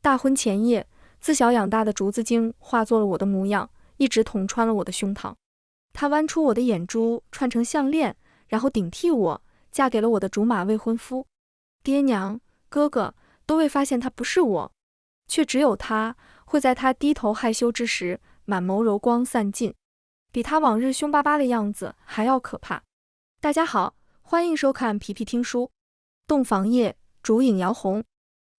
大婚前夜，自小养大的竹子精化作了我的模样，一直捅穿了我的胸膛。他剜出我的眼珠，串成项链，然后顶替我，嫁给了我的竹马未婚夫。爹娘、哥哥都未发现他不是我，却只有他会在他低头害羞之时，满眸柔光散尽，比他往日凶巴巴的样子还要可怕。大家好，欢迎收看皮皮听书。洞房夜，烛影摇红，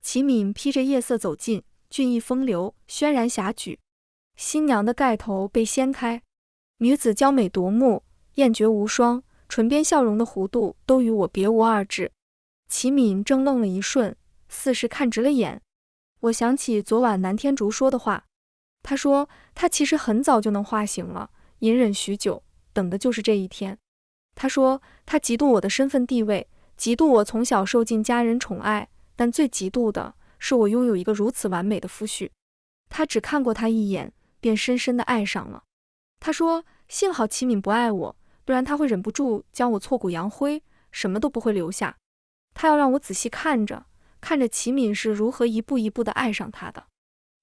齐敏披着夜色走近，俊逸风流，轩然遐迩。新娘的盖头被掀开，女子娇美夺目，艳绝无双，唇边笑容的弧度都与我别无二致。齐敏怔愣了一瞬，似是看直了眼。我想起昨晚南天竺说的话，他说他其实很早就能化醒了，隐忍许久，等的就是这一天。他说他嫉妒我的身份地位，嫉妒我从小受尽家人宠爱，但最嫉妒的是我拥有一个如此完美的夫婿。他只看过他一眼，便深深地爱上了。他说幸好齐敏不爱我，不然他会忍不住将我挫骨扬灰，什么都不会留下。他要让我仔细看着齐敏是如何一步一步地爱上他的。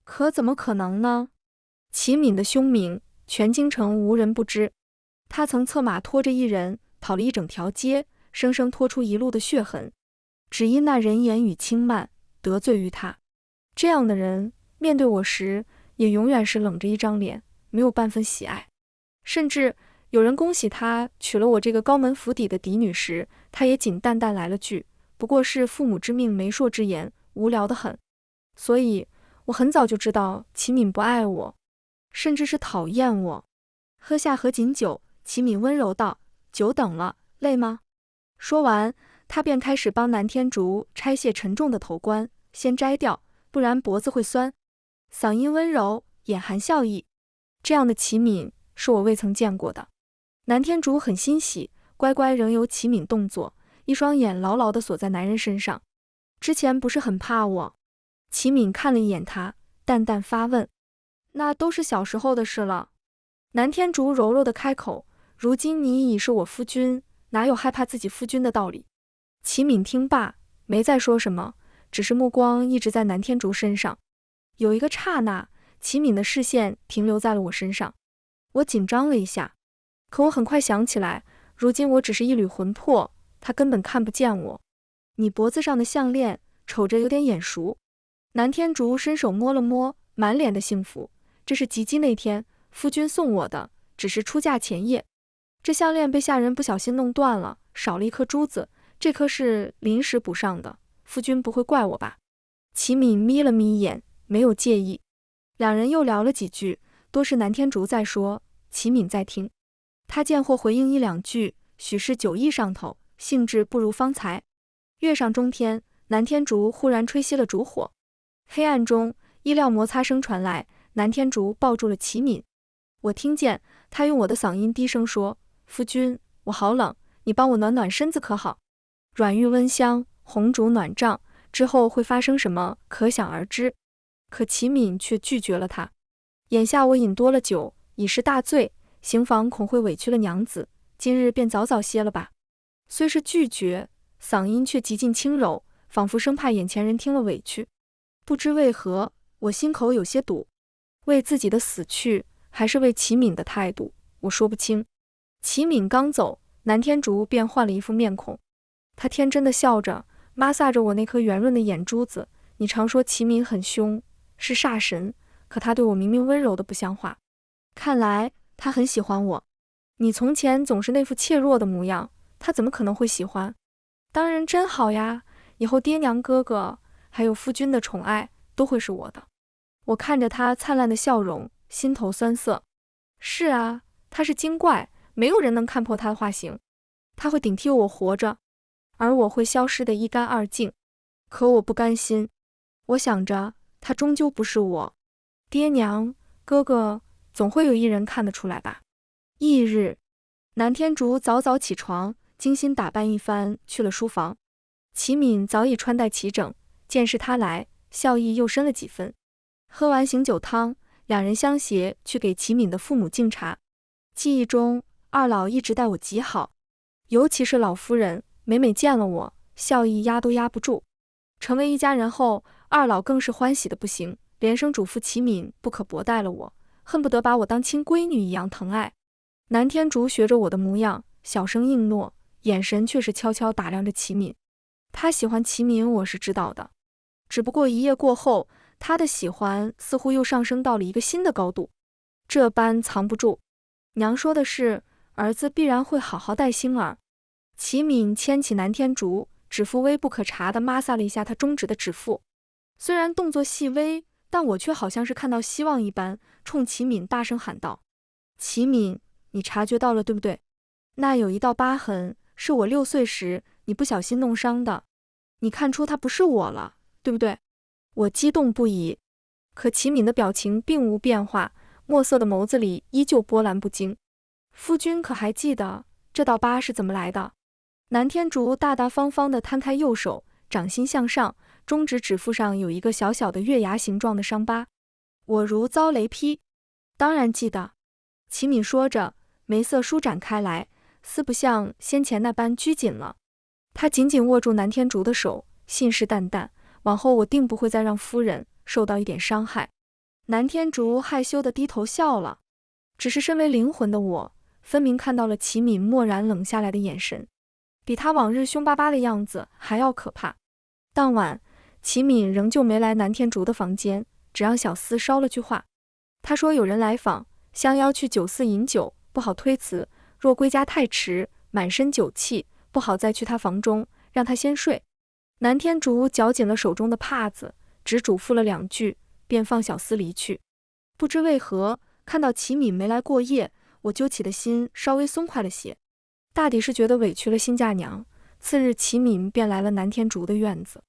可怎么可能呢？齐敏的凶名全京城无人不知，他曾策马拖着一人跑了一整条街，生生拖出一路的血痕，只因那人言语轻慢，得罪于他。这样的人面对我时，也永远是冷着一张脸，没有半分喜爱。甚至有人恭喜他娶了我这个高门府邸的嫡女时，他也仅淡淡来了句，不过是父母之命媒妁之言，无聊得很。所以我很早就知道齐敏不爱我，甚至是讨厌我。喝下合卺酒，齐敏温柔道：久等了，累吗？说完，他便开始帮南天竺拆卸沉重的头冠，先摘掉，不然脖子会酸。嗓音温柔，眼含笑意，这样的齐敏是我未曾见过的。南天竺很欣喜，乖乖仍由齐敏动作，一双眼牢牢地锁在男人身上。之前不是很怕我？齐敏看了一眼他，淡淡发问。那都是小时候的事了。南天竺柔柔地开口，如今你已是我夫君，哪有害怕自己夫君的道理？齐敏听罢，没再说什么，只是目光一直在南天竺身上。有一个刹那，齐敏的视线停留在了我身上。我紧张了一下，可我很快想起来，如今我只是一缕魂魄，他根本看不见我。你脖子上的项链瞅着有点眼熟。南天竺伸手摸了摸，满脸的幸福。这是及笄那天夫君送我的，只是出嫁前夜。这项链被下人不小心弄断了，少了一颗珠子，这颗是临时补上的，夫君不会怪我吧？齐敏眯了眯眼，没有介意。两人又聊了几句，多是南天竺在说，齐敏在听。他见或回应一两句，许是酒意上头，兴致不如方才。月上中天，南天竺忽然吹熄了烛火。黑暗中，衣料摩擦声传来，南天竺抱住了齐敏。我听见他用我的嗓音低声说：夫君，我好冷，你帮我暖暖身子可好？软玉温香，红烛暖帐，之后会发生什么，可想而知。可齐敏却拒绝了他。眼下我饮多了酒，已是大醉，行房恐会委屈了娘子，今日便早早歇了吧。虽是拒绝，嗓音却极尽轻柔，仿佛生怕眼前人听了委屈。不知为何，我心口有些堵，为自己的死去，还是为齐敏的态度，我说不清。齐敏刚走，南天竺便换了一副面孔。他天真的笑着，抹撒着我那颗圆润的眼珠子。你常说齐敏很凶，是煞神，可他对我明明温柔的不像话。看来他很喜欢我。你从前总是那副怯弱的模样，他怎么可能会喜欢？当然真好呀，以后爹娘哥哥还有夫君的宠爱都会是我的。我看着他灿烂的笑容，心头酸涩。是啊，他是精怪，没有人能看破他的化形。他会顶替我活着，而我会消失得一干二净。可我不甘心，我想着他终究不是我。爹娘哥哥总会有一人看得出来吧。翌日，南天竺早早起床，精心打扮一番，去了书房。齐敏早已穿戴齐整，见是他来，笑意又深了几分。喝完醒酒汤，两人相携去给齐敏的父母敬茶。记忆中，二老一直待我极好，尤其是老夫人，每每见了我，笑意压都压不住。成为一家人后，二老更是欢喜的不行，连声嘱咐齐敏不可薄待了我，恨不得把我当亲闺女一样疼爱。南天竺学着我的模样，小声应诺，眼神却是悄悄打量着齐敏。他喜欢齐敏我是知道的，只不过一夜过后，他的喜欢似乎又上升到了一个新的高度，这般藏不住。娘说的是，儿子必然会好好待星儿。齐敏牵起南天竺，指腹微不可察地摩挲了一下他中指的指腹，虽然动作细微，但我却好像是看到希望一般，冲齐敏大声喊道：齐敏，你察觉到了对不对？那有一道疤痕，是我6岁时你不小心弄伤的，你看出它不是我了，对不对？我激动不已，可齐敏的表情并无变化，墨色的眸子里依旧波澜不惊。夫君可还记得这道疤是怎么来的？南天竺大大方方地摊开右手，掌心向上，中指指腹上有一个小小的月牙形状的伤疤。我如遭雷劈。当然记得。齐敏说着，眉色舒展开来，似不像先前那般拘谨了。他紧紧握住南天竺的手，信誓旦旦，往后我定不会再让夫人受到一点伤害。南天竺害羞地低头笑了，只是身为灵魂的我，分明看到了齐敏漠然冷下来的眼神，比他往日凶巴巴的样子还要可怕。当晚，齐敏仍旧没来南天竺的房间，只让小厮捎了句话。他说有人来访，相邀去酒肆饮酒，不好推辞，若归家太迟，满身酒气，不好再去他房中，让他先睡。南天竺绞紧了手中的帕子，只嘱咐了2句，便放小厮离去。不知为何，看到齐敏没来过夜，我揪起的心稍微松快了些，大抵是觉得委屈了新嫁娘。次日，齐敏便来了南天竺的院子。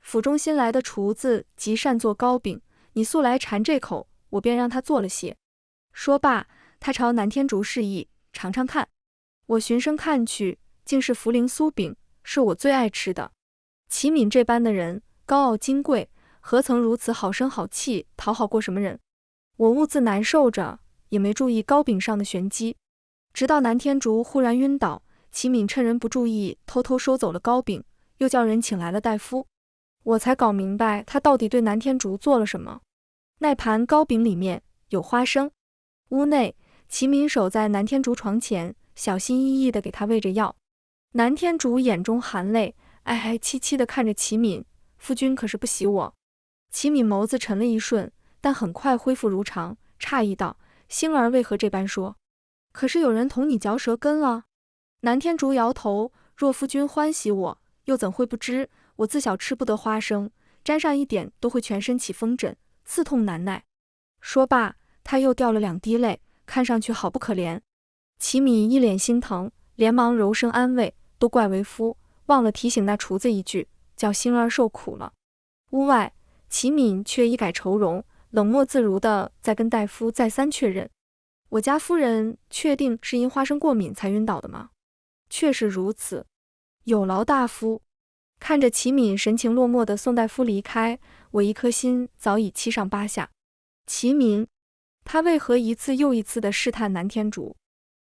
府中新来的厨子极善做糕饼，你素来馋这口，我便让他做了些。说罢，他朝南天竺示意，尝尝看。我循声看去，竟是茯苓酥饼，是我最爱吃的。齐敏这般的人，高傲金贵，何曾如此好声好气，讨好过什么人？我兀自难受着，也没注意糕饼上的玄机。直到南天竺忽然晕倒，齐敏趁人不注意，偷偷收走了糕饼，又叫人请来了大夫，我才搞明白他到底对南天竺做了什么。那盘糕饼里面有花生。屋内，齐敏守在南天竺床前，小心翼翼地给他喂着药。南天竺眼中含泪，哀哀戚戚地看着齐敏，夫君可是不喜我？齐敏眸子沉了一瞬，但很快恢复如常，诧异道：星儿为何这般说？可是有人同你嚼舌根了？南天竺摇头，若夫君欢喜我，又怎会不知？我自小吃不得花生，沾上一点都会全身起风疹，刺痛难耐。说罢，他又掉了2滴泪，看上去好不可怜。齐敏一脸心疼，连忙柔声安慰，都怪为夫，忘了提醒那厨子一句，叫星儿受苦了。屋外，齐敏却一改愁容，冷漠自如地在跟大夫再三确认：我家夫人确定是因花生过敏才晕倒的吗？确实如此，有劳大夫。看着齐敏神情落寞的宋大夫离开，我一颗心早已七上八下。齐敏，他为何一次又一次地试探南天竺？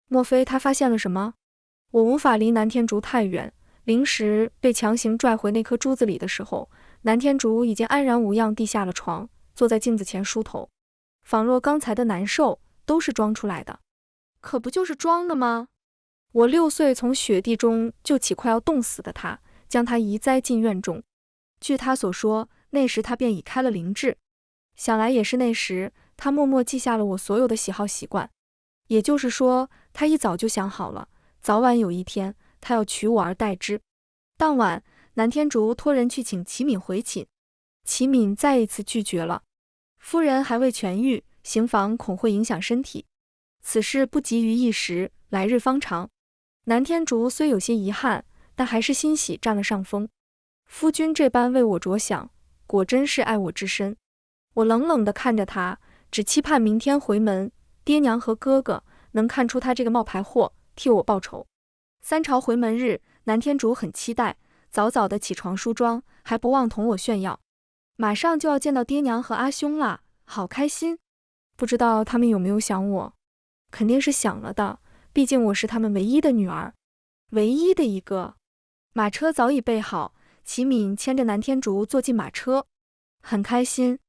莫非他发现了什么？我无法离南天竺太远，临时被强行拽回那颗珠子里的时候，南天竺已经安然无恙地下了床，坐在镜子前梳头，仿若刚才的难受都是装出来的。可不就是装的吗？我6岁从雪地中救起快要冻死的他，将他移栽进院中。据他所说，那时他便已开了灵智，想来也是那时他默默记下了我所有的喜好习惯。也就是说，他一早就想好了，早晚有一天他要取我而代之。当晚，南天竺托人去请齐敏回寝，齐敏再一次拒绝了。夫人还未痊愈，行房恐会影响身体，此事不急于一时，来日方长。南天竺虽有些遗憾，但还是欣喜占了上风。夫君这般为我着想，果真是爱我至深。我冷冷地看着他，只期盼明天回门，爹娘和哥哥能看出他这个冒牌货，替我报仇。3朝回门日，南天竺很期待，早早地起床梳妆，还不忘同我炫耀，马上就要见到爹娘和阿兄啦，好开心。不知道他们有没有想我？肯定是想了的，毕竟我是他们唯一的女儿，唯一的一个。马车早已备好，齐敏牵着南天竺坐进马车。很开心。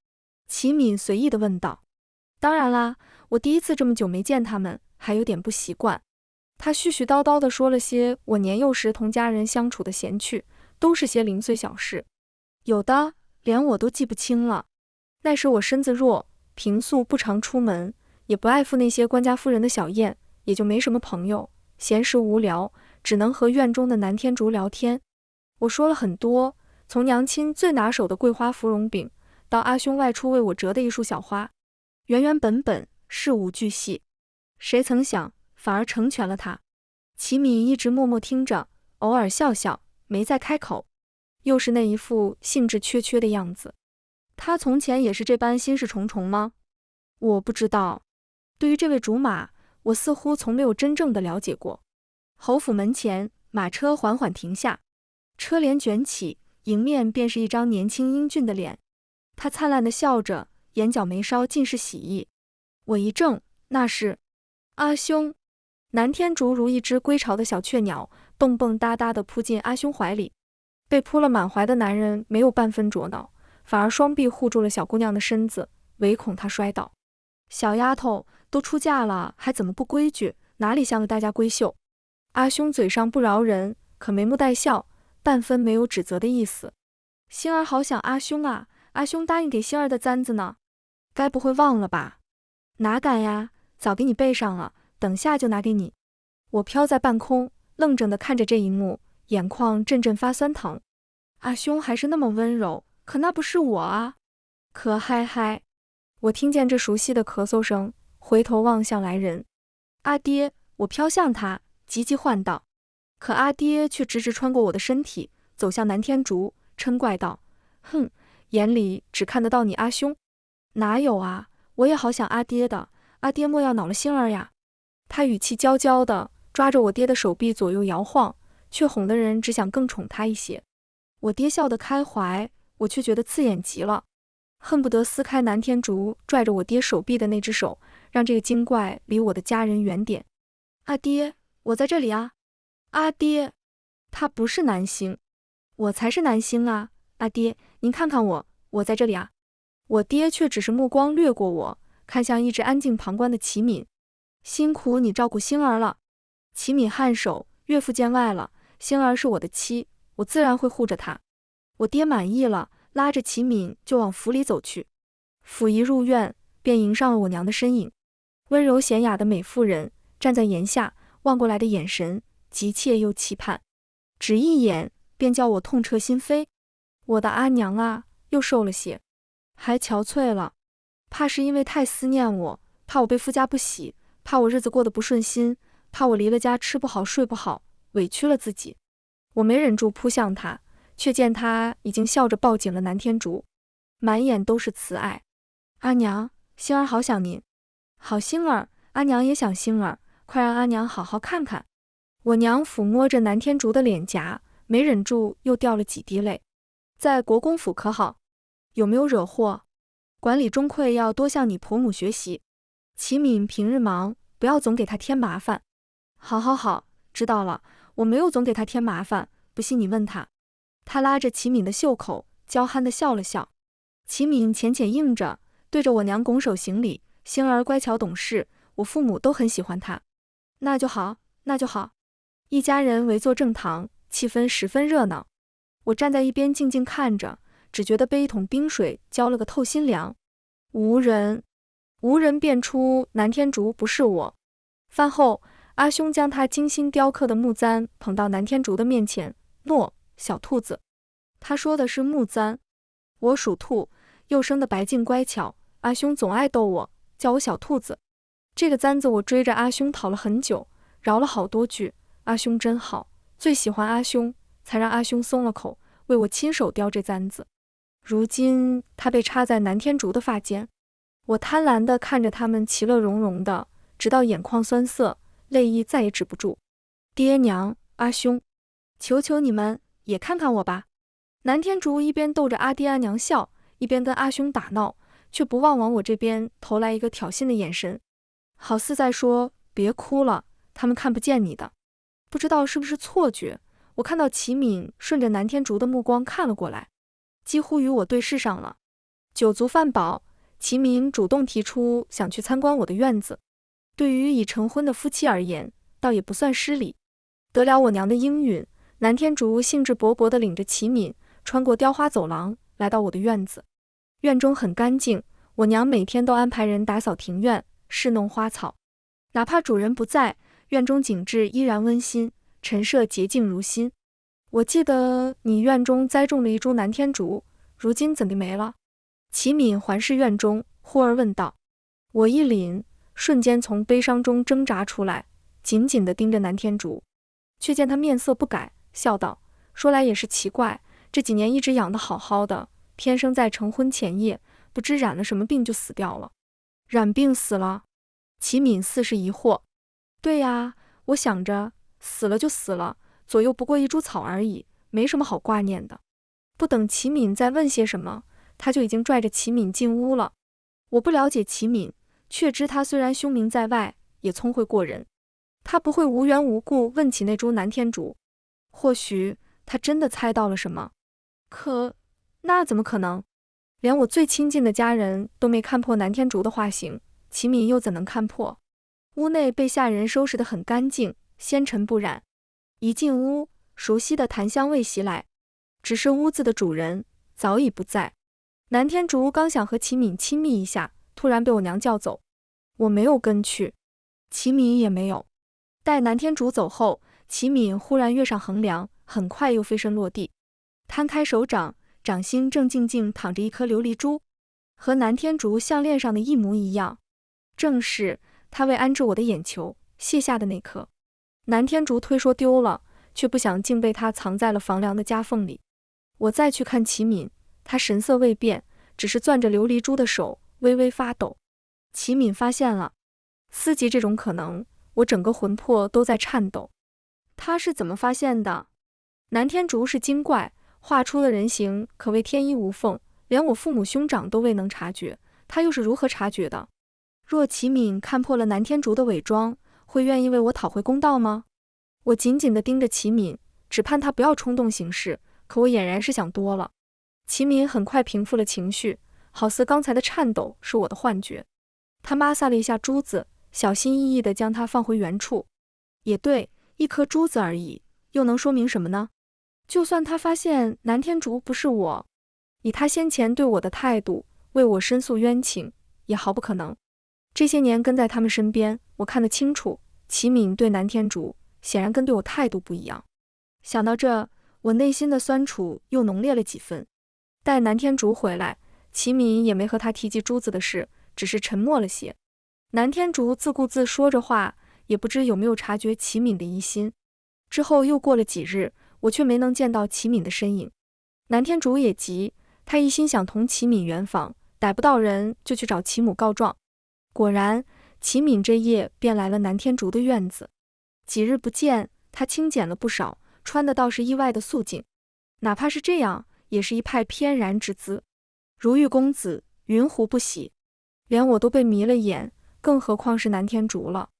齐敏随意地问道。当然啦，我第一次这么久没见他们，还有点不习惯。他絮絮叨叨地说了些我年幼时同家人相处的闲趣，都是些零碎小事，有的连我都记不清了。那时我身子弱，平素不常出门，也不爱赴那些官家夫人的小宴，也就没什么朋友，闲时无聊，只能和院中的南天竺聊天。我说了很多，从娘亲最拿手的桂花芙蓉饼，到阿兄外出为我折的一束小花，原原本本，事无巨细。谁曾想，反而成全了他。齐敏一直默默听着，偶尔笑笑，没再开口，又是那一副兴致缺缺的样子。他从前也是这般心事重重吗？我不知道。对于这位竹马，我似乎从没有真正的了解过。侯府门前，马车缓缓停下，车帘卷起，迎面便是一张年轻英俊的脸。他灿烂地笑着，眼角眉梢尽是喜意。我一怔，那是阿兄。南天竺如一只归巢的小雀鸟，蹦蹦哒哒地扑进阿兄怀里。被扑了满怀的男人没有半分着恼，反而双臂护住了小姑娘的身子，唯恐她摔倒。小丫头都出嫁了，还怎么不规矩？哪里像个大家闺秀？阿兄嘴上不饶人，可眉目带笑，半分没有指责的意思。星儿好想阿兄啊，阿兄答应给星儿的簪子呢，该不会忘了吧？哪敢呀，早给你备上了，等下就拿给你。我飘在半空，愣怔地看着这一幕，眼眶阵阵发酸疼。阿兄还是那么温柔，可那不是我啊！可嗨嗨！我听见这熟悉的咳嗽声，回头望向来人。阿爹！我飘向他，急急唤道。可阿爹却直直穿过我的身体，走向南天竺，嗔怪道：哼，眼里只看得到你阿兄。哪有啊，我也好想阿爹的，阿爹莫要恼了星儿呀。他语气娇娇的，抓着我爹的手臂左右摇晃，却哄得人只想更宠他一些。我爹笑得开怀，我却觉得刺眼极了，恨不得撕开南天竺拽着我爹手臂的那只手，让这个精怪离我的家人远点。阿爹，我在这里啊！阿爹，他不是南星，我才是南星啊！阿爹，您看看我，我在这里啊！我爹却只是目光掠过我，看向一直安静旁观的齐敏。辛苦你照顾星儿了。齐敏颔首，岳父见外了，星儿是我的妻，我自然会护着她。我爹满意了，拉着齐敏就往府里走去。府一入院，便迎上了我娘的身影，温柔娴雅的美妇人站在檐下，望过来的眼神急切又期盼，只一眼便叫我痛彻心扉。我的阿娘啊，又瘦了些，还憔悴了，怕是因为太思念我，怕我被夫家不喜，怕我日子过得不顺心，怕我离了家吃不好睡不好，委屈了自己。我没忍住扑向他，却见他已经笑着抱紧了南天竺，满眼都是慈爱。阿娘，星儿好想您。好星儿，阿娘也想星儿，快让阿娘好好看看。我娘抚摸着南天竺的脸颊，没忍住又掉了几滴泪。在国公府可好？有没有惹祸？管理钟馗要多向你婆母学习。齐敏平日忙，不要总给他添麻烦。好好好，知道了，我没有总给他添麻烦，不信你问他。他拉着齐敏的袖口，娇憨地笑了笑。齐敏浅浅应着，对着我娘拱手行礼。星儿乖巧懂事，我父母都很喜欢她。那就好，那就好。一家人围坐正堂，气氛十分热闹。我站在一边静静看着，只觉得被一桶冰水浇了个透心凉。无人辨出南天竺不是我。饭后，阿兄将他精心雕刻的木簪捧到南天竺的面前，诺，小兔子。他说的是木簪。我属兔，又生得白净乖巧，阿兄总爱逗我，叫我小兔子。这个簪子我追着阿兄讨了很久，饶了好多句，阿兄真好，最喜欢阿兄，才让阿兄松了口，为我亲手雕这簪子。如今它被插在南天竺的发间，我贪婪地看着他们其乐融融的，直到眼眶酸涩，泪意再也止不住。爹娘，阿兄，求求你们也看看我吧。南天竺一边逗着阿爹阿娘笑，一边跟阿兄打闹，却不忘往我这边投来一个挑衅的眼神，好似在说别哭了，他们看不见你的。不知道是不是错觉，我看到齐敏顺着南天竺的目光看了过来，几乎与我对视上了。酒足饭饱，齐民主动提出想去参观我的院子。对于已成婚的夫妻而言，倒也不算失礼。得了我娘的应允，南天竺兴致勃勃地领着齐敏穿过雕花走廊，来到我的院子。院中很干净，我娘每天都安排人打扫庭院，侍弄花草。哪怕主人不在，院中景致依然温馨，陈设洁净如新。我记得你院中栽种了一株南天竺，如今怎地没了？齐敏环视院中，忽而问道。我一凛，瞬间从悲伤中挣扎出来，紧紧地盯着南天竺，却见他面色不改，笑道：说来也是奇怪，这几年一直养得好好的，偏生在成婚前夜，不知染了什么病就死掉了。染病死了？齐敏似是疑惑。对呀，我想着死了就死了，左右不过一株草而已，没什么好挂念的。不等齐敏再问些什么，他就已经拽着齐敏进屋了。我不了解齐敏，却知他虽然凶名在外，也聪慧过人。他不会无缘无故问起那株南天竺，或许他真的猜到了什么。可那怎么可能？连我最亲近的家人都没看破南天竺的化形，齐敏又怎能看破？屋内被下人收拾得很干净，纤尘不染。一进屋，熟悉的檀香味袭来，只是屋子的主人早已不在。南天竺刚想和齐敏亲密一下，突然被我娘叫走。我没有跟去，齐敏也没有。待南天竺走后，齐敏忽然跃上横梁，很快又飞身落地，摊开手掌，掌心正静静躺着一颗琉璃珠，和南天竺项链上的一模一样，正是他为安置我的眼球卸下的那颗。南天竺推说丢了，却不想竟被他藏在了房梁的夹缝里。我再去看齐敏，他神色未变，只是攥着琉璃珠的手微微发抖。齐敏发现了，思及这种可能，我整个魂魄都在颤抖。他是怎么发现的？南天竺是精怪，画出的人形可谓天衣无缝，连我父母兄长都未能察觉，他又是如何察觉的？若齐敏看破了南天竺的伪装，会愿意为我讨回公道吗？我紧紧地盯着齐敏，只盼他不要冲动行事，可我俨然是想多了。齐敏很快平复了情绪，好似刚才的颤抖是我的幻觉。他抹挲了一下珠子，小心翼翼地将它放回原处。也对，一颗珠子而已，又能说明什么呢？就算他发现南天竺不是我，以他先前对我的态度，为我申诉冤情，也毫不可能。这些年跟在他们身边，我看得清楚，齐敏对南天竺显然跟对我态度不一样。想到这，我内心的酸楚又浓烈了几分。待南天竺回来，齐敏也没和他提及珠子的事，只是沉默了些。南天竺自顾自说着话，也不知有没有察觉齐敏的疑心。之后又过了几日，我却没能见到齐敏的身影。南天竺也急，他一心想同齐敏圆房，逮不到人就去找齐母告状。果然，齐敏这夜便来了南天竺的院子。几日不见，他清减了不少，穿的倒是意外的素净，哪怕是这样，也是一派翩然之姿，如玉公子，云胡不喜？连我都被迷了眼，更何况是南天竺了。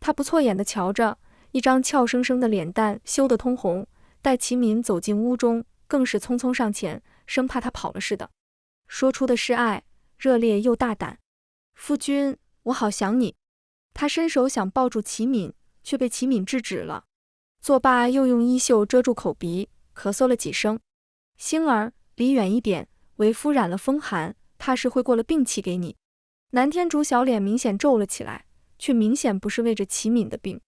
他不错眼地瞧着，一张俏生生的脸蛋羞得通红，待齐敏走进屋中，更是匆匆上前，生怕他跑了似的，说出的是爱，热烈又大胆。夫君，我好想你。他伸手想抱住齐敏，却被齐敏制止了。作罢，又用衣袖遮住口鼻，咳嗽了几声。星儿，离远一点，为夫染了风寒，怕是会过了病气给你。南天竺小脸明显皱了起来，却明显不是为着齐敏的病。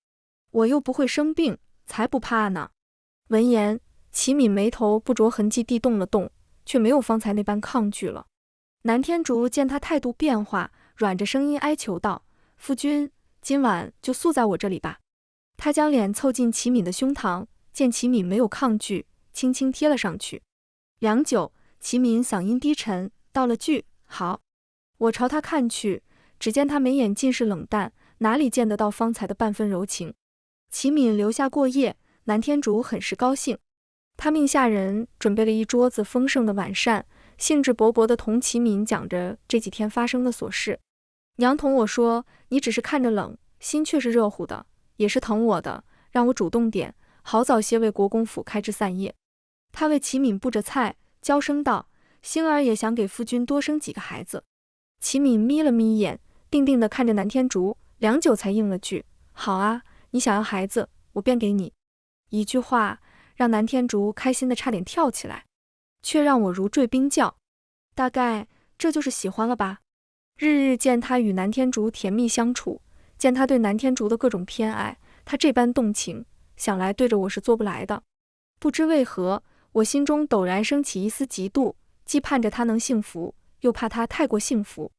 我又不会生病，才不怕呢。闻言，齐敏眉头不着痕迹地动了动，却没有方才那般抗拒了。南天竺见他态度变化，软着声音哀求道：夫君，今晚就宿在我这里吧。他将脸凑近齐敏的胸膛，见齐敏没有抗拒，轻轻贴了上去。良久，齐敏嗓音低沉，道了句好。我朝他看去，只见他眉眼尽是冷淡，哪里见得到方才的半分柔情。齐敏留下过夜，南天竺很是高兴。他命下人准备了一桌子丰盛的晚膳，兴致勃勃地同齐敏讲着这几天发生的琐事。娘同我说，你只是看着冷，心却是热乎的，也是疼我的，让我主动点，好早些为国公府开枝散叶。他为齐敏布着菜，娇声道：星儿也想给夫君多生几个孩子。齐敏眯了眯眼，定定地看着南天竺，良久才应了句：好啊，你想要孩子，我便给你。一句话让南天竺开心的差点跳起来，却让我如坠冰窖。大概这就是喜欢了吧。日日见他与南天竺甜蜜相处，见他对南天竺的各种偏爱，他这般动情，想来对着我是做不来的。不知为何，我心中陡然升起一丝嫉妒，既盼着他能幸福，又怕他太过幸福。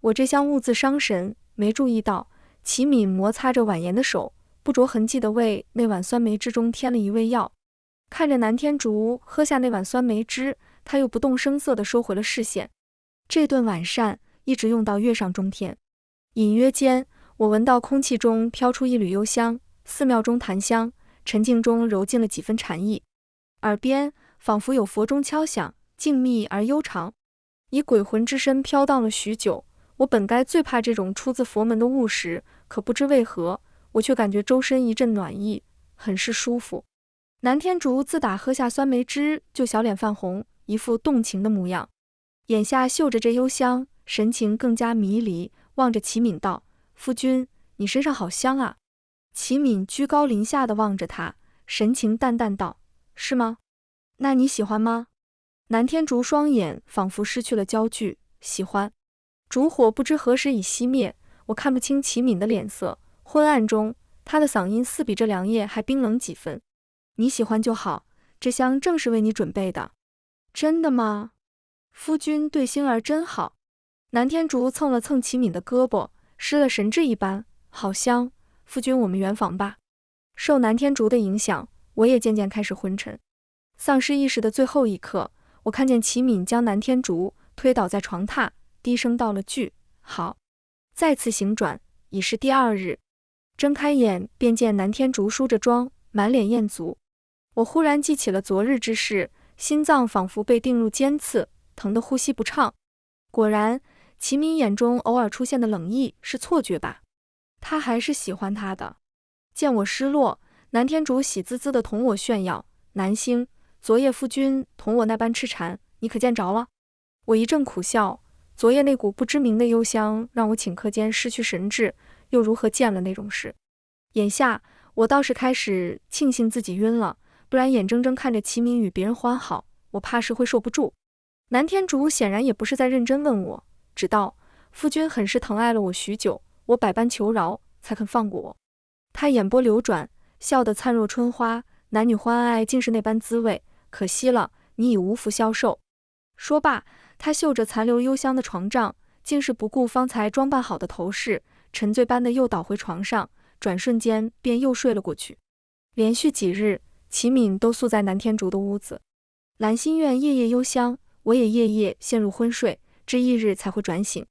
我这厢兀自伤神，没注意到齐敏摩擦着婉言的手，不着痕迹地为那碗酸梅汁中添了一味药。看着南天竺喝下那碗酸梅汁，他又不动声色地收回了视线。这顿晚膳一直用到月上中天，隐约间我闻到空气中飘出一缕幽香，寺庙中檀香，沉静中揉进了几分禅意，耳边仿佛有佛钟敲响，静谧而悠长。以鬼魂之身飘荡了许久，我本该最怕这种出自佛门的物时，可不知为何，我却感觉周身一阵暖意，很是舒服。南天竺自打喝下酸梅汁，就小脸泛红，一副动情的模样。眼下嗅着这幽香，神情更加迷离，望着齐敏道：夫君，你身上好香啊。齐敏居高临下地望着他，神情淡淡道：是吗？那你喜欢吗？南天竺双眼仿佛失去了焦距，喜欢。烛火不知何时已熄灭，我看不清齐敏的脸色，昏暗中他的嗓音似比这凉夜还冰冷几分。你喜欢就好，这香正是为你准备的。真的吗？夫君对星儿真好。南天竺蹭了蹭齐敏的胳膊，失了神智一般，好香。夫君，我们圆房吧。受南天竺的影响，我也渐渐开始昏沉。丧失意识的最后一刻，我看见齐敏将南天竺推倒在床榻，低声道了句好。再次醒转，已是第二日。睁开眼便见南天竺梳着妆，满脸艳足。我忽然记起了昨日之事，心脏仿佛被钉入尖刺，疼得呼吸不畅。果然，齐敏眼中偶尔出现的冷意是错觉吧？他还是喜欢他的。见我失落，南天竺喜滋滋地同我炫耀：南星，昨夜夫君同我那般痴缠，你可见着了？我一阵苦笑，昨夜那股不知名的幽香让我顷刻间失去神智，又如何见了那种事？眼下我倒是开始庆幸自己晕了，不然眼睁睁看着齐敏与别人欢好，我怕是会受不住。南天竺显然也不是在认真问我，只道：夫君很是疼爱了我许久，我百般求饶，才肯放过我。他眼波流转，笑得灿若春花，男女欢爱竟是那般滋味，可惜了，你已无福消受。说罢，他嗅着残留幽香的床帐，竟是不顾方才装扮好的头饰，沉醉般的又倒回床上，转瞬间便又睡了过去。连续几日，齐敏都宿在南天竺的屋子，兰心院夜夜幽香，我也夜夜陷入昏睡，至翌日才会转醒。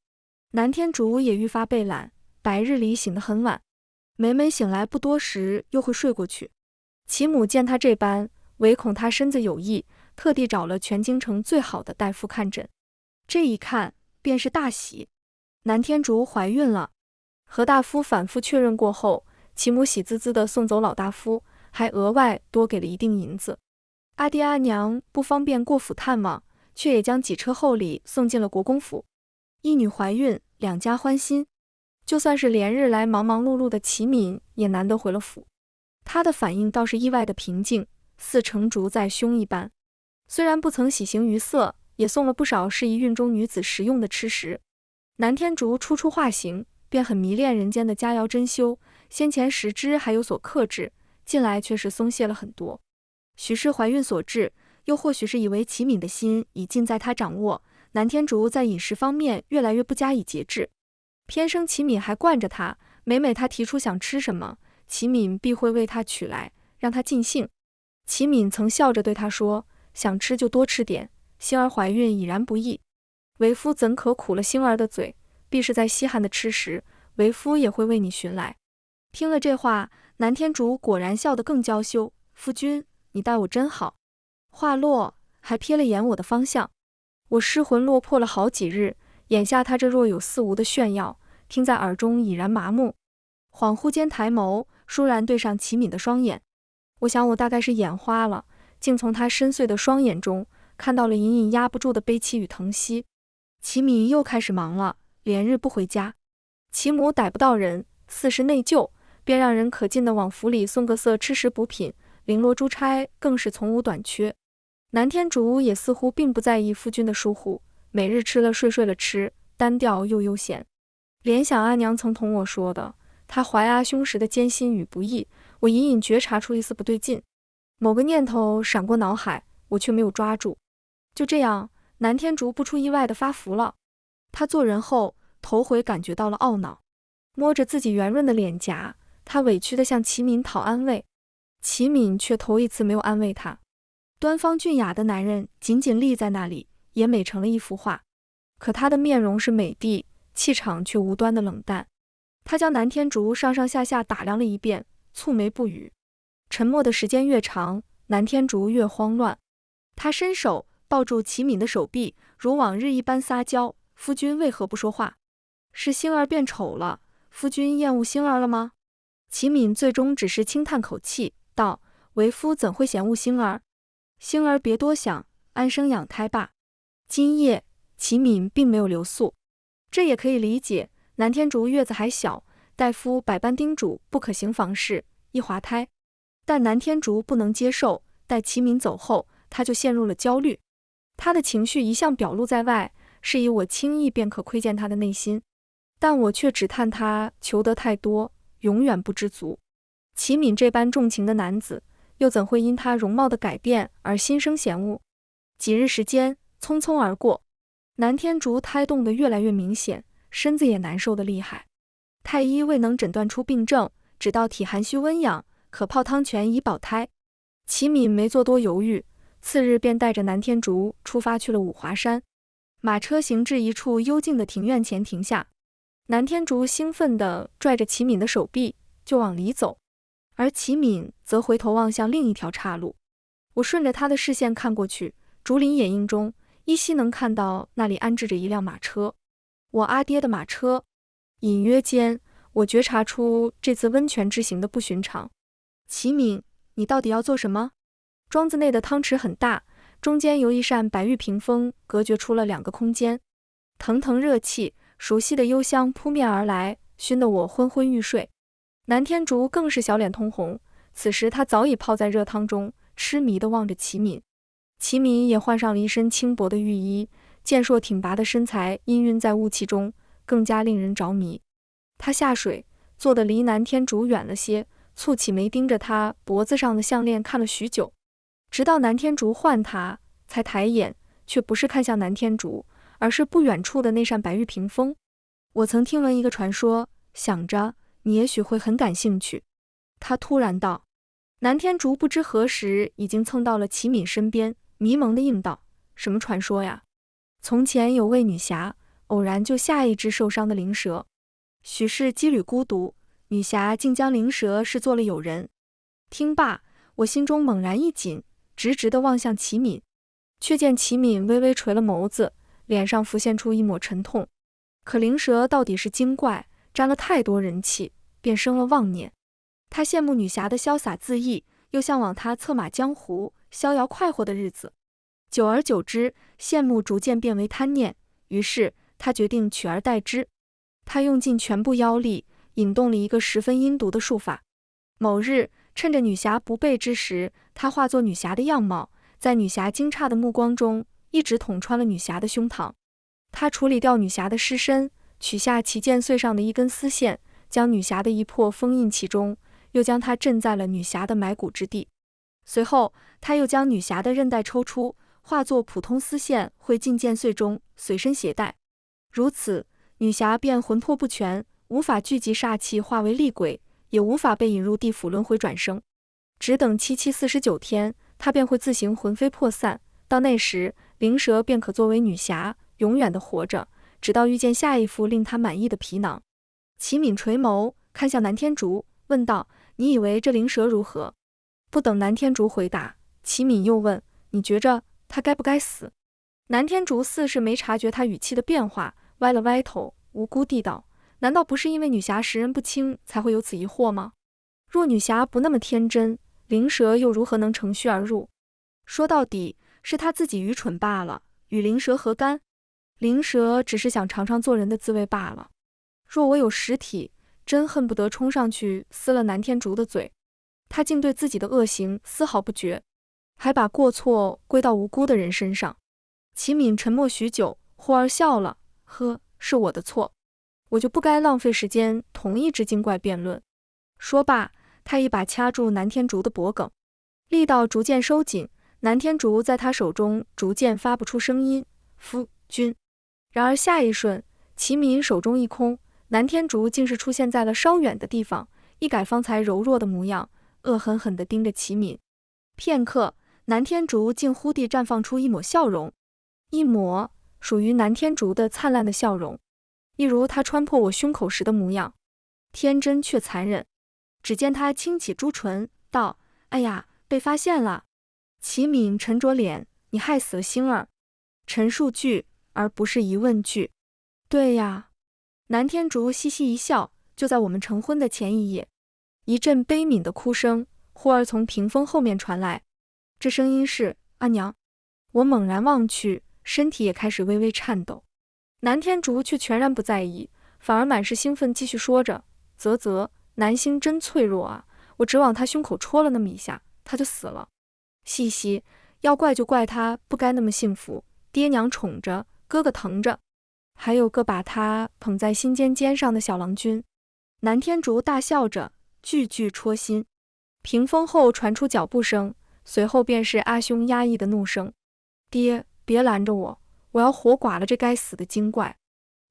南天竺也愈发被懒，白日里醒得很晚，每每醒来不多时又会睡过去。齐母见他这般，唯恐他身子有异，特地找了全京城最好的大夫看诊。这一看便是大喜，南天竺怀孕了。何大夫反复确认过后，齐母喜滋滋地送走老大夫，还额外多给了一锭银子。阿爹阿娘不方便过府探望，却也将几车厚礼送进了国公府。一女怀孕，两家欢心。就算是连日来忙忙碌碌的齐敏，也难得回了府。她的反应倒是意外的平静，似成竹在胸一般。虽然不曾喜形于色，也送了不少适宜孕中女子食用的吃食。南天竺初出化形，便很迷恋人间的佳肴珍馐，先前食之还有所克制，近来却是松懈了很多。许是怀孕所致，又或许是以为齐敏的心已尽在他掌握，南天竺在饮食方面越来越不加以节制。偏生齐敏还惯着他，每每他提出想吃什么，齐敏必会为他取来，让他尽兴。齐敏曾笑着对他说：想吃就多吃点，星儿怀孕已然不易，为夫怎可苦了星儿的嘴，必是在稀罕的吃时，为夫也会为你寻来。听了这话，南天竺果然笑得更娇羞：夫君，你待我真好。话落，还瞥了眼我的方向。我失魂落魄了好几日，眼下他这若有似无的炫耀，听在耳中已然麻木。恍惚间抬眸，倏然对上齐敏的双眼。我想我大概是眼花了，竟从他深邃的双眼中看到了隐隐压不住的悲戚与疼惜。齐敏又开始忙了，连日不回家。齐母逮不到人，似是内疚，便让人可劲地往府里送个色吃食补品，绫罗珠钗更是从无短缺。南天竺也似乎并不在意夫君的疏忽，每日吃了睡，睡了吃，单调又悠闲。联想阿娘曾同我说的，她怀阿兄时的艰辛与不易，我隐隐觉察出一丝不对劲。某个念头闪过脑海，我却没有抓住。就这样，南天竺不出意外地发福了。他做人后，头回感觉到了懊恼，摸着自己圆润的脸颊，他委屈地向齐敏讨安慰。齐敏却头一次没有安慰他。端方俊雅的男人仅仅立在那里，也美成了一幅画。可他的面容是美丽，气场却无端的冷淡。他将南天竺上上下下打量了一遍，蹙眉不语。沉默的时间越长，南天竺越慌乱。他伸手抱住齐敏的手臂，如往日一般撒娇：“夫君为何不说话？是星儿变丑了？夫君厌恶星儿了吗？”齐敏最终只是轻叹口气，道：“为夫怎会嫌恶星儿？星儿别多想，安生养胎罢。”今夜，齐敏并没有留宿，这也可以理解。南天竺月子还小，大夫百般叮嘱不可行房事，易滑胎。但南天竺不能接受，待齐敏走后，他就陷入了焦虑。他的情绪一向表露在外，是以我轻易便可窥见他的内心，但我却只叹他求得太多，永远不知足。齐敏这般重情的男子，又怎会因他容貌的改变而心生嫌恶？几日时间匆匆而过，南天竺胎动得越来越明显，身子也难受得厉害。太医未能诊断出病症，只道体寒虚温养，可泡汤泉以保胎。齐敏没做多犹豫，次日便带着南天竺出发去了五华山。马车行至一处幽静的庭院前停下，南天竺兴奋地拽着齐敏的手臂就往里走，而齐敏则回头望向另一条岔路。我顺着他的视线看过去，竹林掩映中依稀能看到那里安置着一辆马车，我阿爹的马车。隐约间，我觉察出这次温泉之行的不寻常。齐敏，你到底要做什么？庄子内的汤池很大，中间由一扇白玉屏风隔绝出了两个空间，腾腾热气，熟悉的幽香扑面而来，熏得我昏昏欲睡。南天竺更是小脸通红，此时他早已泡在热汤中，痴迷地望着齐敏。齐敏也换上了一身轻薄的浴衣，健硕挺拔的身材氤氲在雾气中，更加令人着迷。他下水，坐得离南天竺远了些，蹙起眉盯着他脖子上的项链看了许久，直到南天竺唤他，才抬眼，却不是看向南天竺，而是不远处的那扇白玉屏风。我曾听闻一个传说，想着你也许会很感兴趣。他突然道。南天竺不知何时已经蹭到了齐敏身边，迷蒙地应道：“什么传说呀？”从前有位女侠，偶然救下一只受伤的灵蛇，许是羁旅孤独，女侠竟将灵蛇视作了友人。听罢，我心中猛然一紧，直直地望向齐敏，却见齐敏微微垂了眸子，脸上浮现出一抹沉痛。可灵蛇到底是精怪，沾了太多人气，便生了妄念。他羡慕女侠的潇洒恣意，又向往她策马江湖、逍遥快活的日子。久而久之，羡慕逐渐变为贪念，于是他决定取而代之。他用尽全部妖力，引动了一个十分阴毒的术法。某日，趁着女侠不备之时，他化作女侠的样貌，在女侠惊诧的目光中，一直捅穿了女侠的胸膛。他处理掉女侠的尸身，取下其剑穗上的一根丝线，将女侠的一魄封印其中，又将她镇在了女侠的埋骨之地。随后，他又将女侠的韧带抽出，化作普通丝线汇进剑穗中，随身携带。如此，女侠便魂魄不全，无法聚集煞气化为厉鬼，也无法被引入地府轮回转生。只等749天，她便会自行魂飞魄散。到那时，灵蛇便可作为女侠，永远地活着，直到遇见下一副令她满意的皮囊。齐敏垂眸，看向南天竺，问道：“你以为这灵蛇如何？”不等南天竺回答，齐敏又问：“你觉着他该不该死？”南天竺似是没察觉他语气的变化，歪了歪头，无辜地道：“难道不是因为女侠识人不清才会有此疑惑吗？若女侠不那么天真，灵蛇又如何能乘虚而入？说到底，是他自己愚蠢罢了，与灵蛇何干？灵蛇只是想尝尝做人的滋味罢了。若我有实体，真恨不得冲上去撕了南天竺的嘴。他竟对自己的恶行丝毫不觉，还把过错归到无辜的人身上。齐敏沉默许久，忽而笑了，呵，是我的错，我就不该浪费时间同一只精怪辩论。说罢，他一把掐住南天竺的脖颈，力道逐渐收紧，南天竺在他手中逐渐发不出声音，夫君。然而下一瞬，齐敏手中一空，南天竺竟是出现在了稍远的地方，一改方才柔弱的模样，恶狠狠地盯着齐敏。片刻，南天竺竟忽地绽放出一抹笑容，一抹属于南天竺的灿烂的笑容，一如他穿破我胸口时的模样，天真却残忍。只见他轻启朱唇，道：“哎呀，被发现了。”齐敏沉着脸：“你害死了星儿。”陈述句，而不是疑问句。对呀。南天竺嘻嘻一笑。就在我们成婚的前一夜，一阵悲悯的哭声忽而从屏风后面传来，这声音是阿娘。我猛然望去，身体也开始微微颤抖。南天竺却全然不在意，反而满是兴奋，继续说着：“啧，南星真脆弱啊，我只往他胸口戳了那么一下，他就死了。嘻嘻，要怪就怪他不该那么幸福，爹娘宠着，哥哥疼着，还有个把他捧在心尖上的小郎君。”南天竺大笑着，句句戳心。屏风后传出脚步声，随后便是阿兄压抑的怒声：“爹，别拦着我，我要活剐了这该死的精怪！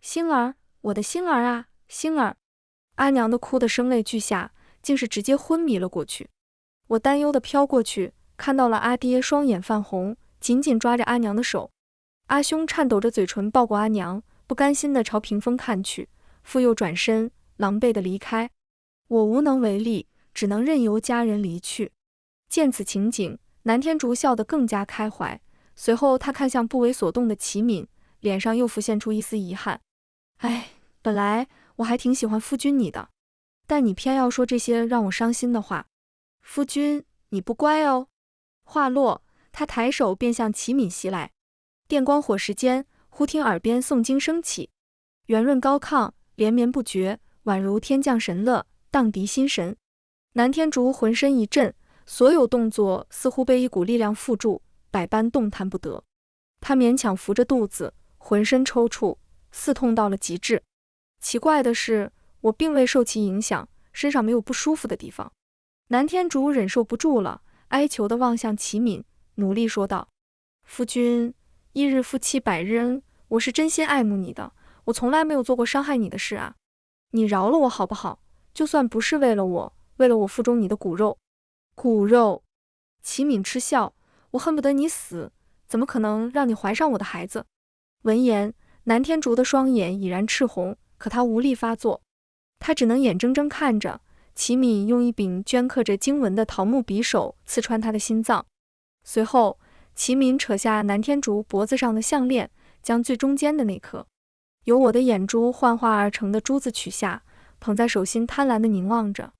星儿，我的星儿啊，星儿！”阿娘的哭得声泪俱下，竟是直接昏迷了过去。我担忧地飘过去，看到了阿爹双眼泛红，紧紧抓着阿娘的手。阿兄颤抖着嘴唇抱过阿娘，不甘心地朝屏风看去，复又转身狼狈地离开。我无能为力，只能任由家人离去。见此情景，南天竺笑得更加开怀，随后他看向不为所动的齐敏，脸上又浮现出一丝遗憾：“哎，本来我还挺喜欢夫君你的，但你偏要说这些让我伤心的话。夫君，你不乖哦。”话落，他抬手便向齐敏袭来。电光火石间，忽听耳边诵经声起，圆润高亢，连绵不绝，宛如天降神乐，荡涤心神。南天竺浑身一震，所有动作似乎被一股力量缚住，百般动弹不得。他勉强扶着肚子，浑身抽搐，似痛到了极致。奇怪的是，我并未受其影响，身上没有不舒服的地方。南天竺忍受不住了，哀求地望向齐敏，努力说道：“夫君，一日夫妻百日恩，我是真心爱慕你的，我从来没有做过伤害你的事啊，你饶了我好不好？就算不是为了我，为了我腹中你的骨肉。”骨肉！齐敏嗤笑：“我恨不得你死，怎么可能让你怀上我的孩子？”闻言，南天竺的双眼已然赤红，可他无力发作，他只能眼睁睁看着齐敏用一柄镌刻着经文的桃木匕首刺穿他的心脏。随后，齐敏扯下南天竺脖子上的项链，将最中间的那颗由我的眼珠幻化而成的珠子取下，捧在手心，贪婪地凝望着。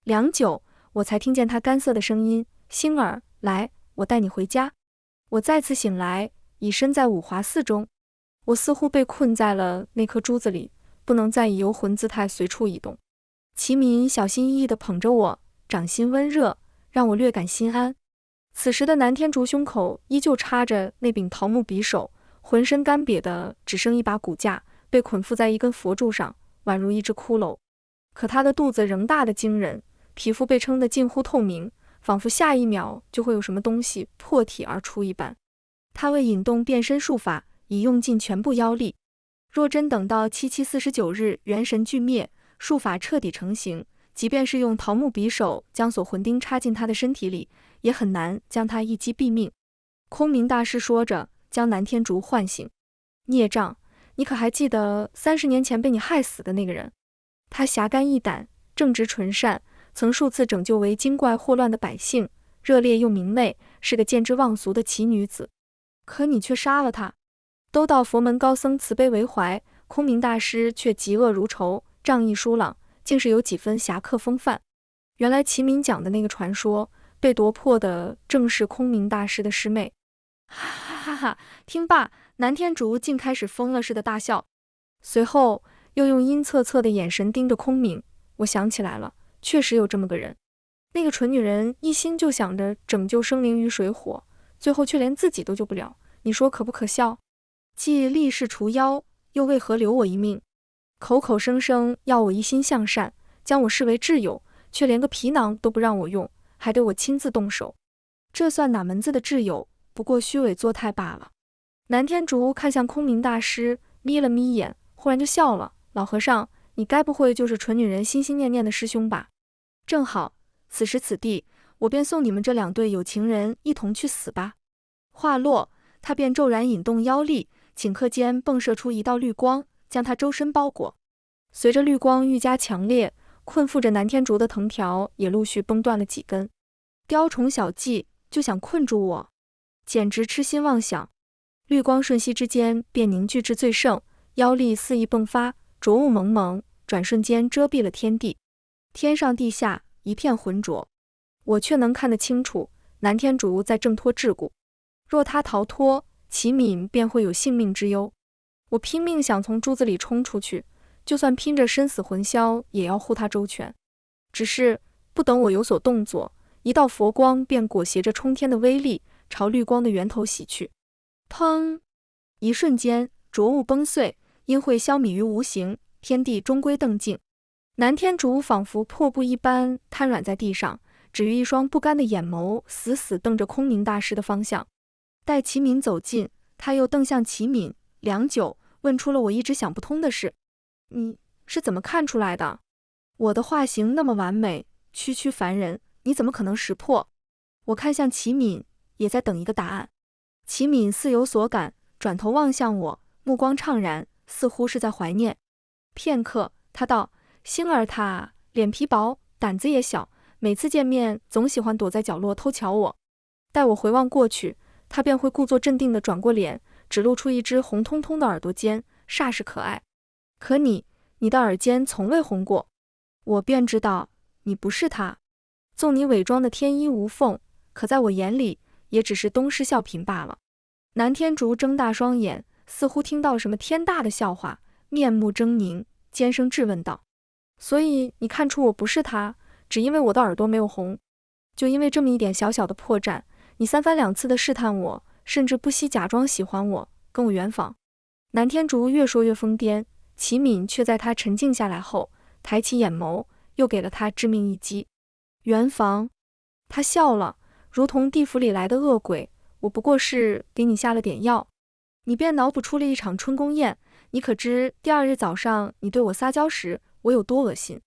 良久，我才听见他干涩的声音：“星儿，来，我带你回家。”我再次醒来，已身在五华寺中。我似乎被困在了那颗珠子里，不能再以游魂姿态随处移动。齐敏小心翼翼地捧着我，掌心温热，让我略感心安。此时的南天竺胸口依旧插着那柄桃木匕首，浑身干瘪的只剩一把骨架，被捆缚在一根佛柱上，宛如一只骷髅。可他的肚子仍大得惊人，皮肤被撑得近乎透明，仿佛下一秒就会有什么东西破体而出一般。他为引动变身术法，已用尽全部妖力。若真等到7749日元神俱灭，术法彻底成型，即便是用桃木匕首将锁魂钉插进他的身体里，也很难将他一击毙命。空明大师说着，将南天竺唤醒：“孽障，你可还记得30年前被你害死的那个人？他侠肝义胆，正直纯善，曾数次拯救为精怪祸乱的百姓，热烈又明媚，是个见之忘俗的奇女子。可你却杀了她。”都道佛门高僧慈悲为怀，空明大师却嫉恶如仇，仗义疏朗，竟是有几分侠客风范。原来齐敏讲的那个传说，被夺魄的正是空明大师的师妹。哈哈哈哈！听罢，南天竺竟开始疯了似的大笑，随后又用阴恻恻的眼神盯着空明。我想起来了，确实有这么个人。那个蠢女人一心就想着拯救生灵于水火，最后却连自己都救不了，你说可不可笑？既立誓除妖，又为何留我一命？口口声声要我一心向善，将我视为挚友，却连个皮囊都不让我用，还得我亲自动手。这算哪门子的挚友？不过虚伪作态罢了。南天竺看向空明大师，眯了眯眼，忽然就笑了。老和尚，你该不会就是蠢女人心心念念的师兄吧？正好，此时此地，我便送你们这两对有情人一同去死吧。话落，他便骤然引动妖力，顷刻间迸射出一道绿光，将他周身包裹。随着绿光愈加强烈，困缚着南天竺的藤条也陆续崩断了几根。雕虫小技，就想困住我，简直痴心妄想。绿光瞬息之间便凝聚至最盛，妖力肆意迸发，浊雾蒙蒙，转瞬间遮蔽了天地。天上地下一片浑浊，我却能看得清楚，南天竺在挣脱桎梏。若他逃脱，齐敏便会有性命之忧。我拼命想从珠子里冲出去，就算拼着身死魂消，也要护他周全。只是不等我有所动作，一道佛光便裹挟着冲天的威力，朝绿光的源头袭去。砰！一瞬间，浊雾崩碎，阴晦消弭于无形，天地终归澄净。南天竺仿佛破布一般瘫软在地上，只于一双不甘的眼眸死死瞪着空明大师的方向。待齐敏走近，他又瞪向齐敏，良久，问出了我一直想不通的事：你是怎么看出来的？我的画形那么完美，区区凡人，你怎么可能识破？我看向齐敏，也在等一个答案。齐敏似有所感，转头望向我，目光怅然，似乎是在怀念。片刻，他道：星儿她脸皮薄，胆子也小，每次见面总喜欢躲在角落偷瞧我。待我回望过去，他便会故作镇定地转过脸，只露出一只红彤彤的耳朵尖，煞是可爱。可你的耳尖从未红过。我便知道你不是他，纵你伪装的天衣无缝，可在我眼里也只是东施效颦罢了。南天竺睁大双眼，似乎听到什么天大的笑话，面目狰狞，尖声质问道：所以你看出我不是他，只因为我的耳朵没有红？就因为这么一点小小的破绽，你三番两次的试探我，甚至不惜假装喜欢我，跟我圆房。南天竺越说越疯癫，齐敏却在他沉静下来后，抬起眼眸，又给了他致命一击。圆房？他笑了，如同地府里来的恶鬼，我不过是给你下了点药，你便脑补出了一场春宫宴。你可知第二日早上你对我撒娇时，我有多恶心？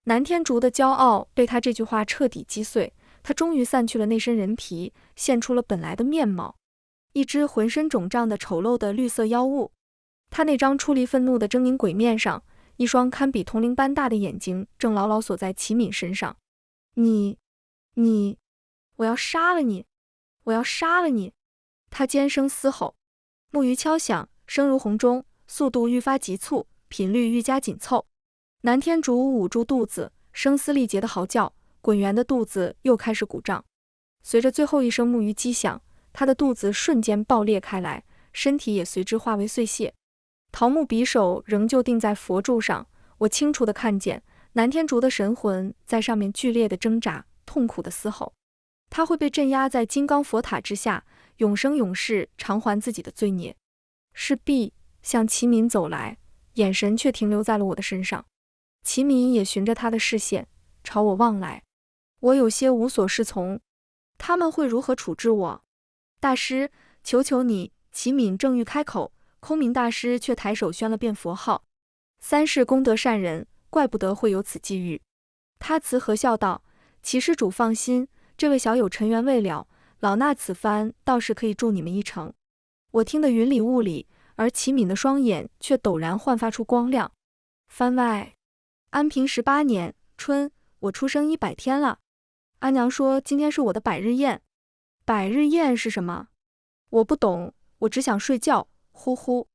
南天竺的骄傲被他这句话彻底击碎，他终于散去了那身人皮，现出了本来的面貌，一只浑身肿胀的丑陋的绿色妖物。他那张出离愤怒的狰狞鬼面上，一双堪比铜铃般大的眼睛正牢牢锁在齐敏身上。你，我要杀了你！我要杀了你！他尖声嘶吼。木鱼敲响，声如洪钟，速度愈发急促，频率愈加紧凑。南天竺捂住肚子，声嘶力竭的嚎叫，滚圆的肚子又开始鼓胀。随着最后一声木鱼击响，他的肚子瞬间爆裂开来，身体也随之化为碎屑。桃木匕首仍旧定在佛柱上，我清楚地看见南天竺的神魂在上面剧烈的挣扎，痛苦的嘶吼。他会被镇压在金刚佛塔之下，永生永世偿还自己的罪孽。是毕向齐敏走来，眼神却停留在了我的身上。齐敏也循着他的视线朝我望来，我有些无所适从。他们会如何处置我？大师，求求你！齐敏正欲开口，空明大师却抬手宣了遍佛号：三世功德善人，怪不得会有此际遇。他慈和笑道：齐施主放心，这位小友尘缘未了，老衲此番倒是可以助你们一程。我听得云里雾里，而齐敏的双眼却陡然焕发出光亮。番外，安平18年春，我出生100天了。阿娘说今天是我的百日宴。百日宴是什么？我不懂，我只想睡觉。呼呼，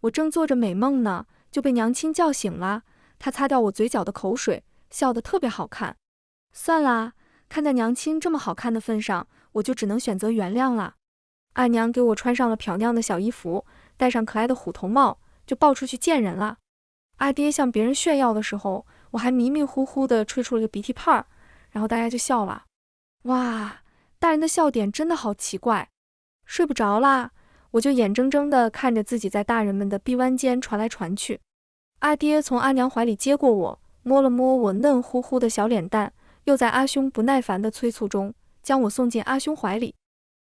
我正做着美梦呢，就被娘亲叫醒了。她擦掉我嘴角的口水，笑得特别好看。算啦，看在娘亲这么好看的份上，我就只能选择原谅了。阿娘给我穿上了漂亮的小衣服，戴上可爱的虎头帽，就抱出去见人了。阿爹向别人炫耀的时候，我还迷迷糊糊地吹出了个鼻涕泡，然后大家就笑了。哇，大人的笑点真的好奇怪。睡不着啦，我就眼睁睁地看着自己在大人们的臂弯间传来传去。阿爹从阿娘怀里接过我，摸了摸我嫩乎乎的小脸蛋，又在阿兄不耐烦的催促中将我送进阿兄怀里。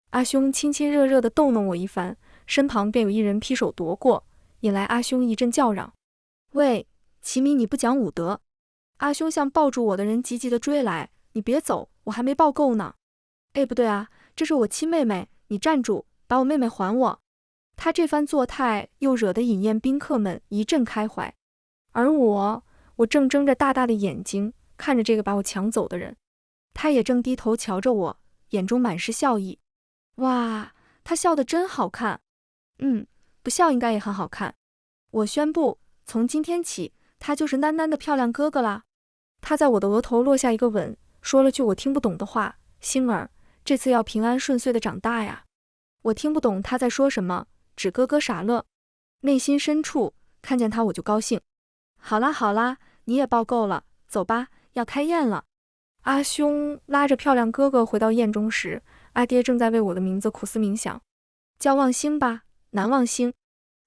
阿兄亲亲热热地逗弄我一番，身旁便有一人劈手夺过，引来阿兄一阵叫嚷：喂，齐米，你不讲武德！阿兄向抱住我的人急急地追来，你别走，我还没抱够呢。哎，不对啊，这是我亲妹妹，你站住，把我妹妹还我。他这番作态又惹得饮宴宾客们一阵开怀，而我正睁着大大的眼睛看着这个把我抢走的人，他也正低头瞧着我，眼中满是笑意。哇，他笑得真好看。不笑应该也很好看。我宣布，从今天起，他就是囡囡的漂亮哥哥啦。他在我的额头落下一个吻，说了句我听不懂的话：星儿，这次要平安顺遂的长大呀。我听不懂他在说什么，只咯咯傻乐。内心深处看见他我就高兴。好啦好啦，你也抱够了，走吧，要开宴了。阿兄拉着漂亮哥哥回到宴中时，阿爹正在为我的名字苦思冥想。叫望星吧，南望星。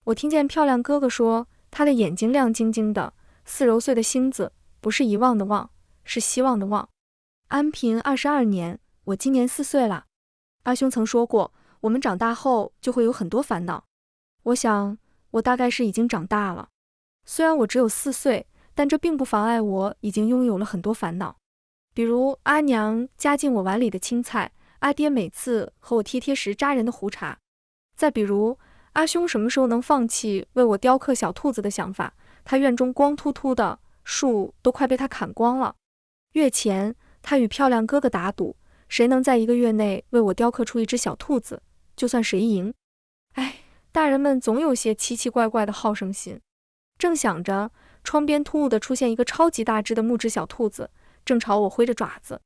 我听见漂亮哥哥说，他的眼睛亮晶晶的，4揉碎的星字，不是遗忘的忘，是希望的望。安平22年，我今年4岁了。阿兄曾说过，我们长大后就会有很多烦恼。我想，我大概是已经长大了。虽然我只有4岁，但这并不妨碍我已经拥有了很多烦恼。比如阿娘夹进我碗里的青菜，阿爹每次和我贴贴时扎人的胡茬。再比如阿兄什么时候能放弃为我雕刻小兔子的想法，他院中光秃秃的树都快被他砍光了。月前他与漂亮哥哥打赌，谁能在1个月内为我雕刻出一只小兔子，就算谁赢。哎，大人们总有些奇奇怪怪的好胜心。正想着，窗边突兀地出现一个超级大只的木质小兔子，正朝我挥着爪子。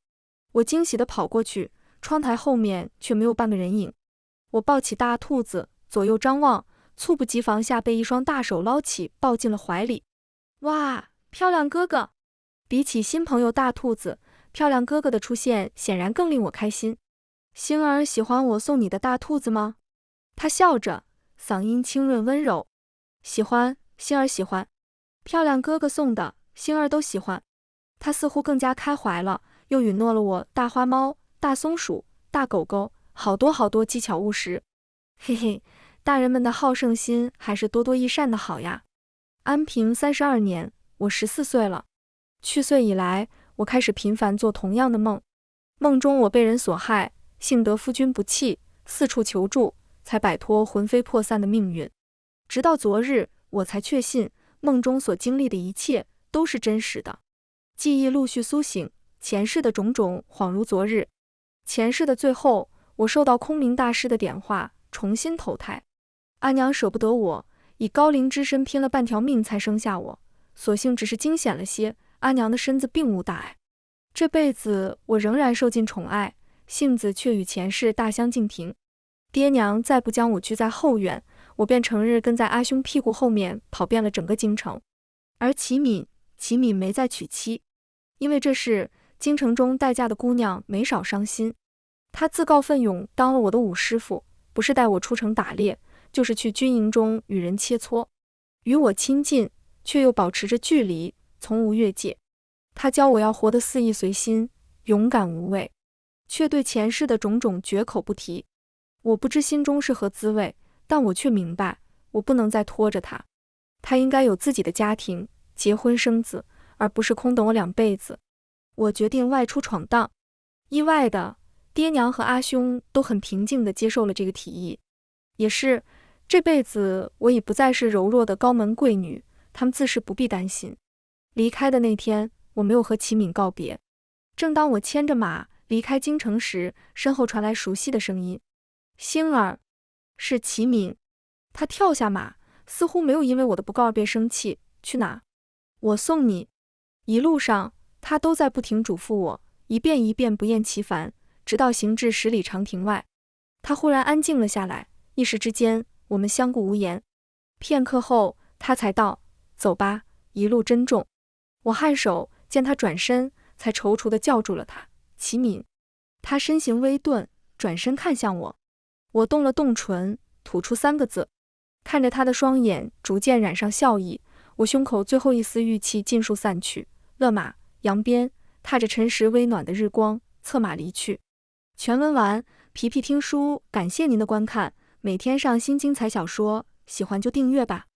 我惊喜地跑过去，窗台后面却没有半个人影。我抱起大兔子，左右张望，猝不及防下被一双大手捞起，抱进了怀里。哇，漂亮哥哥！比起新朋友大兔子，漂亮哥哥的出现显然更令我开心。星儿喜欢我送你的大兔子吗？他笑着，嗓音清润温柔。喜欢，星儿喜欢。漂亮哥哥送的，星儿都喜欢。他似乎更加开怀了，又允诺了我大花猫、大松鼠、大狗狗，好多好多技巧务实。嘿嘿，大人们的好胜心还是多多益善的好呀。安平32年，我14岁了。去岁以来，我开始频繁做同样的梦。梦中我被人所害，幸得夫君不弃，四处求助，才摆脱魂飞魄散的命运。直到昨日，我才确信梦中所经历的一切都是真实的。记忆陆续苏醒，前世的种种恍如昨日。前世的最后，我受到空明大师的点化，重新投胎。阿娘舍不得我，以高龄之身拼了半条命才生下我，所幸只是惊险了些，阿娘的身子并无大碍。这辈子我仍然受尽宠爱，性子却与前世大相径庭。爹娘再不将我拘在后院，我便成日跟在阿兄屁股后面跑遍了整个京城。而齐敏没再娶妻，因为这事京城中待嫁的姑娘没少伤心。她自告奋勇当了我的武师傅，不是带我出城打猎，就是去军营中与人切磋，与我亲近，却又保持着距离，从无越界。她教我要活得肆意随心，勇敢无畏，却对前世的种种绝口不提。我不知心中是何滋味，但我却明白，我不能再拖着她。她应该有自己的家庭，结婚生子，而不是空等我2辈子。我决定外出闯荡。意外的，爹娘和阿兄都很平静地接受了这个提议。也是，这辈子我已不再是柔弱的高门贵女，他们自是不必担心。离开的那天，我没有和齐敏告别。正当我牵着马离开京城时，身后传来熟悉的声音：星儿。是齐敏。他跳下马，似乎没有因为我的不告而别生气。去哪？我送你。一路上他都在不停嘱咐我，一遍一遍不厌其烦，直到行至10里长亭外。他忽然安静了下来，一时之间，我们相顾无言。片刻后，他才道：“走吧，一路珍重。”我颔首，见他转身，才踌躇地叫住了他：“启敏。”他身形微顿，转身看向我。我动了动唇，吐出3个字。看着他的双眼逐渐染上笑意，我胸口最后一丝郁气尽数散去，勒马扬鞭，踏着晨时微暖的日光，策马离去。全文完，皮皮听书，感谢您的观看，每天上新精彩小说，喜欢就订阅吧。